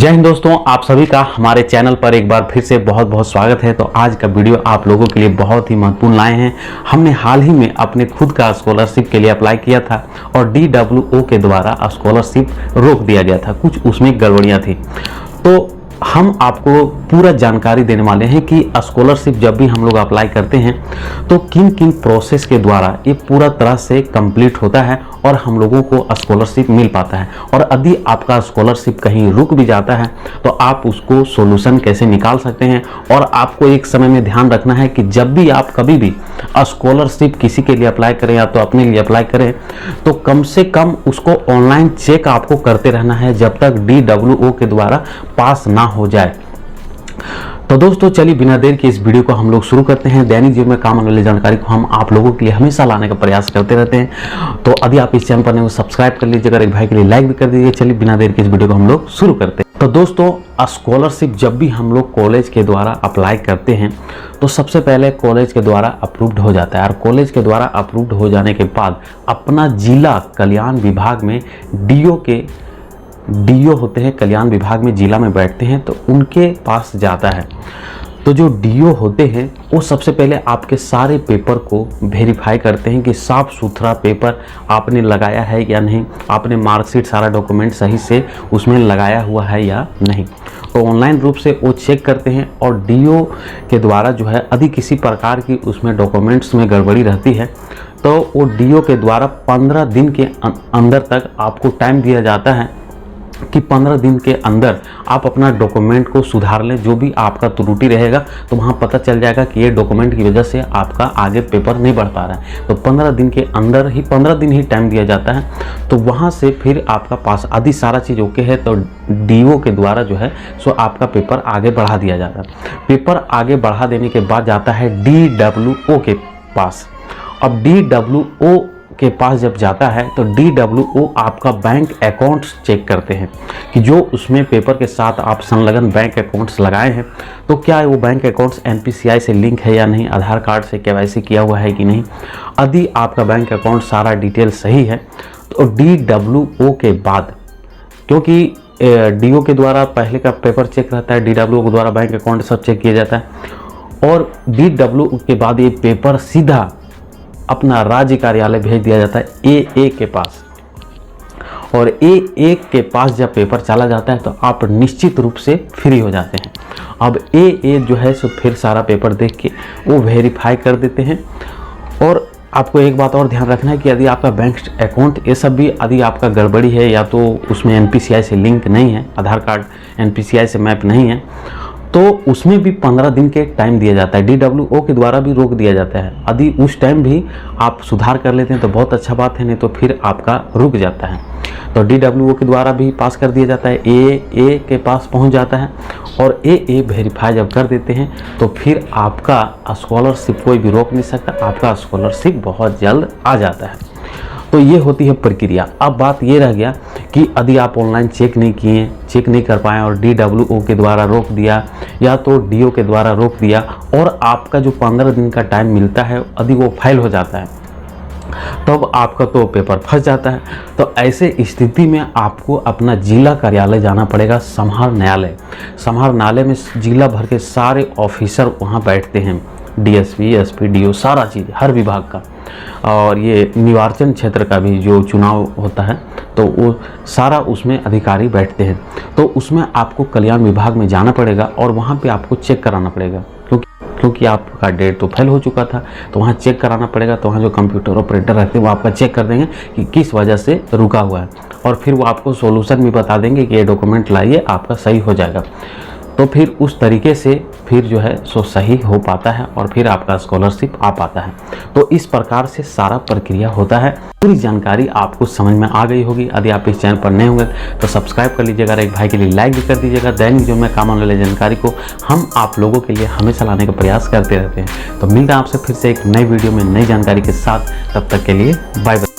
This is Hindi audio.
जय हिंद दोस्तों, आप सभी का हमारे चैनल पर एक बार फिर से बहुत बहुत स्वागत है। तो आज का वीडियो आप लोगों के लिए बहुत ही महत्वपूर्ण लाए हैं। हमने हाल ही में अपने खुद का स्कॉलरशिप के लिए अप्लाई किया था और DWO के द्वारा स्कॉलरशिप रोक दिया गया था, कुछ उसमें गड़बड़ियाँ थी। तो हम आपको पूरा जानकारी देने वाले हैं कि स्कॉलरशिप जब भी हम लोग अप्लाई करते हैं तो किन किन प्रोसेस के द्वारा ये पूरा तरह से कंप्लीट होता है और हम लोगों को स्कॉलरशिप मिल पाता है। और यदि आपका स्कॉलरशिप कहीं रुक भी जाता है तो आप उसको सॉल्यूशन कैसे निकाल सकते हैं। और आपको एक समय में ध्यान रखना है कि जब भी आप कभी भी स्कॉलरशिप किसी के लिए अप्लाई करें या तो अपने लिए अप्लाई करें तो कम से कम उसको ऑनलाइन चेक आपको करते रहना है जब तक DWO के द्वारा पास ना हो जाए। तो दोस्तों चलिए बिना देर के इस वीडियो को हम लोग शुरू करते हैं। दैनिक जीवन में काम आने वाली जानकारी को हम आप लोगों के लिए हमेशा लाने का प्रयास करते रहते हैं। तो यदि आप इस चैनल पर नए हो सब्सक्राइब कर लीजिए, अगर एक भाई के लिए लाइक भी कर दीजिए। चलिए बिना देर के इस वीडियो को हम लोग शुरू करते हैं। तो दोस्तों स्कॉलरशिप जब भी हम लोग कॉलेज के द्वारा अप्लाई करते हैं तो सबसे पहले कॉलेज के द्वारा अप्रूव्ड हो जाता है और कॉलेज के द्वारा अप्रूव्ड हो जाने के बाद अपना जिला कल्याण विभाग में DO होते हैं, कल्याण विभाग में जिला में बैठते हैं, तो उनके पास जाता है। तो जो DO होते हैं वो सबसे पहले आपके सारे पेपर को वेरीफाई करते हैं कि साफ़ सुथरा पेपर आपने लगाया है या नहीं, आपने मार्कशीट सारा डॉक्यूमेंट सही से उसमें लगाया हुआ है या नहीं। तो ऑनलाइन रूप से वो चेक करते हैं और DO के द्वारा जो है यदि किसी प्रकार की उसमें डॉक्यूमेंट्स में गड़बड़ी रहती है तो वो DO के द्वारा 15 दिन के अंदर तक आपको टाइम दिया जाता है कि 15 दिन के अंदर आप अपना डॉक्यूमेंट को सुधार लें। जो भी आपका त्रुटि रहेगा तो वहाँ पता चल जाएगा कि ये डॉक्यूमेंट की वजह से आपका आगे पेपर नहीं बढ़ पा रहा है। तो 15 दिन के अंदर ही 15 दिन ही टाइम दिया जाता है। तो वहाँ से फिर आपका पास आदि सारा चीज़ ओके है तो DO के द्वारा जो है सो आपका पेपर आगे बढ़ा दिया जाता है। पेपर आगे बढ़ा देने के बाद जाता है DWO के पास। अब DWO के पास जब जाता है तो DWO आपका बैंक अकाउंट्स चेक करते हैं कि जो उसमें पेपर के साथ आप संलग्न बैंक अकाउंट्स लगाए हैं तो क्या वो बैंक अकाउंट्स NPCI से लिंक है या नहीं, आधार कार्ड से KYC किया हुआ है कि नहीं। यदि आपका बैंक अकाउंट सारा डिटेल सही है तो DWO के बाद, क्योंकि DO के द्वारा पहले का पेपर चेक रहता है, DWO के द्वारा बैंक अकाउंट सब चेक किया जाता है और DWO के बाद ये पेपर सीधा अपना राज्य कार्यालय भेज दिया जाता है AA के पास। और AA के पास जब पेपर चला जाता है तो आप निश्चित रूप से फ्री हो जाते हैं। अब AA जो है सो फिर सारा पेपर देख के वो वेरीफाई कर देते हैं। और आपको एक बात और ध्यान रखना है कि यदि आपका बैंक अकाउंट ये सब भी यदि आपका गड़बड़ी है या तो उसमें NPCI से लिंक नहीं है, आधार कार्ड NPCI से मैप नहीं है, तो उसमें भी 15 दिन के टाइम दिया जाता है। DWO के द्वारा भी रोक दिया जाता है। यदि उस टाइम भी आप सुधार कर लेते हैं तो बहुत अच्छा बात है, नहीं तो फिर आपका रुक जाता है। तो DWO के द्वारा भी पास कर दिया जाता है, AA के पास पहुंच जाता है और AA वेरीफाई जब कर देते हैं तो फिर आपका स्कॉलरशिप कोई भी रोक नहीं सकता, आपका स्कॉलरशिप बहुत जल्द आ जाता है। तो ये होती है प्रक्रिया। अब बात ये रह गया कि यदि आप ऑनलाइन चेक नहीं किए, चेक नहीं कर पाए और DWO के द्वारा रोक दिया या तो DO के द्वारा रोक दिया और आपका जो 15 दिन का टाइम मिलता है यदि वो फेल हो जाता है तब आपका तो पेपर फंस जाता है। तो ऐसे स्थिति में आपको अपना जिला कार्यालय जाना पड़ेगा, समाहरणालय। समाहरणालय में जिला भर के सारे ऑफिसर वहाँ बैठते हैं, DSP, SP, DO सारा चीज़ हर विभाग का। और ये निर्वाचन क्षेत्र का भी जो चुनाव होता है तो वो सारा उसमें अधिकारी बैठते हैं। तो उसमें आपको कल्याण विभाग में जाना पड़ेगा और वहाँ पे आपको चेक कराना पड़ेगा क्योंकि आपका डेट तो फेल हो चुका था। तो वहाँ चेक कराना पड़ेगा। तो वहाँ जो कंप्यूटर ऑपरेटर रहते हैं वो आपका चेक कर देंगे कि किस वजह से रुका हुआ है और फिर वो आपको सॉल्यूशन भी बता देंगे कि ये डॉक्यूमेंट लाइए, आपका सही हो जाएगा। तो फिर उस तरीके से फिर जो है सो सही हो पाता है और फिर आपका स्कॉलरशिप आ पाता है। तो इस प्रकार से सारा प्रक्रिया होता है। पूरी जानकारी आपको समझ में आ गई होगी। यदि आप इस चैनल पर नए होंगे तो सब्सक्राइब कर लीजिएगा, एक भाई के लिए लाइक भी कर दीजिएगा। दैनिक जीवन में काम आने वाली जानकारी को हम आप लोगों के लिए हमेशा लाने का प्रयास करते रहते हैं। तो मिलता है आपसे फिर से एक नई वीडियो में नई जानकारी के साथ। तब तक के लिए बाय बाय।